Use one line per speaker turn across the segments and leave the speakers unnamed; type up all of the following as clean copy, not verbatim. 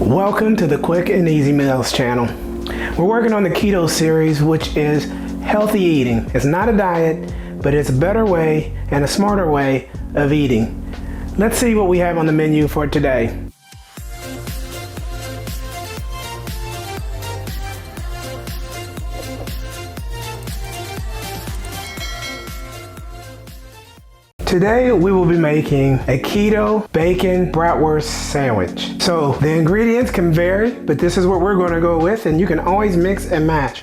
Welcome to the Quick and Easy Meals channel. We're working on the keto series, which is healthy eating. It's not a diet, but it's a better way and a smarter way of eating. Let's see what we have on the menu for today. Today we will be making a keto bacon bratwurst sandwich. So the ingredients can vary, but this is what we're going to go with, and you can always mix and match.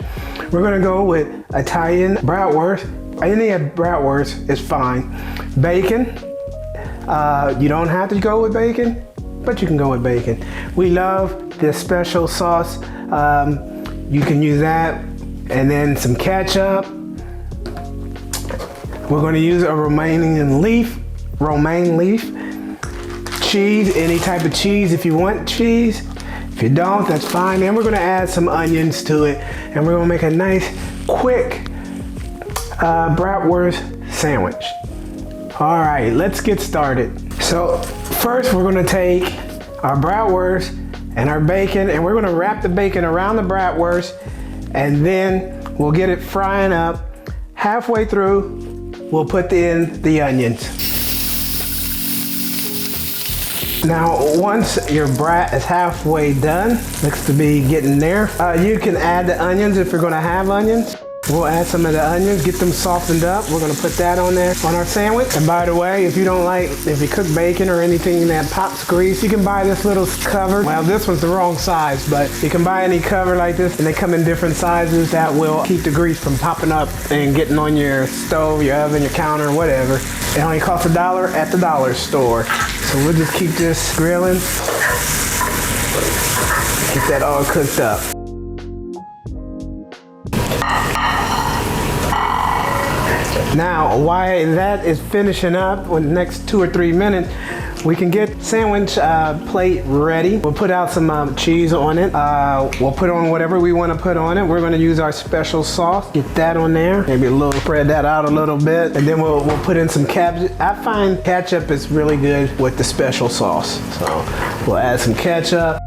We're going to go with Italian bratwurst. Any bratwurst is fine. Bacon. You don't have to go with bacon, but you can go with bacon. We love this special sauce. You can use that, and then some ketchup. We're going to use a romaine leaf, cheese, any type of cheese if you want cheese. If you don't, that's fine. Then we're going to add some onions to it, and we're going to make a nice, quick bratwurst sandwich. All right, let's get started. So first, we're going to take our bratwurst and our bacon, and we're going to wrap the bacon around the bratwurst, and then we'll get it frying up. Halfway through, we'll put in the onions. Now, once your brat is halfway done, looks to be getting there, you can add the onions if you're gonna have onions. We'll add some of the onions, get them softened up. We're gonna put that on there on our sandwich. And by the way, if you cook bacon or anything that pops grease, you can buy this little cover. Well, this one's the wrong size, but you can buy any cover like this, and they come in different sizes that will keep the grease from popping up and getting on your stove, your oven, your counter, whatever. It only costs $1 at the dollar store. So we'll just keep this grilling. Get that all cooked up. Now, while that is finishing up, in the next 2 or 3 minutes, we can get sandwich plate ready. We'll put out some cheese on it. We'll put on whatever we want to put on it. We're going to use our special sauce. Get that on there. Maybe spread that out a little bit, and then we'll put in some ketchup. I find ketchup is really good with the special sauce, so we'll add some ketchup.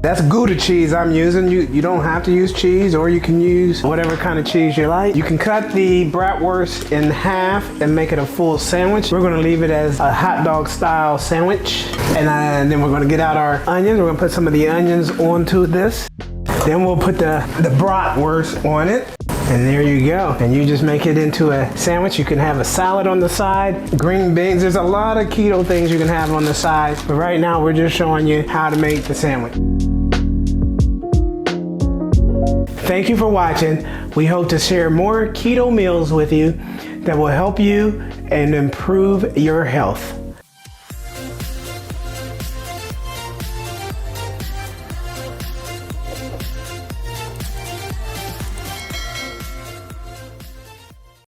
That's Gouda cheese I'm using. You don't have to use cheese, or you can use whatever kind of cheese you like. You can cut the bratwurst in half and make it a full sandwich. We're gonna leave it as a hot dog style sandwich. And then we're gonna get out our onions. We're gonna put some of the onions onto this. Then we'll put the bratwurst on it. And there you go. And you just make it into a sandwich. You can have a salad on the side, green beans. There's a lot of keto things you can have on the side. But right now we're just showing you how to make the sandwich. Thank you for watching. We hope to share more keto meals with you that will help you and improve your health.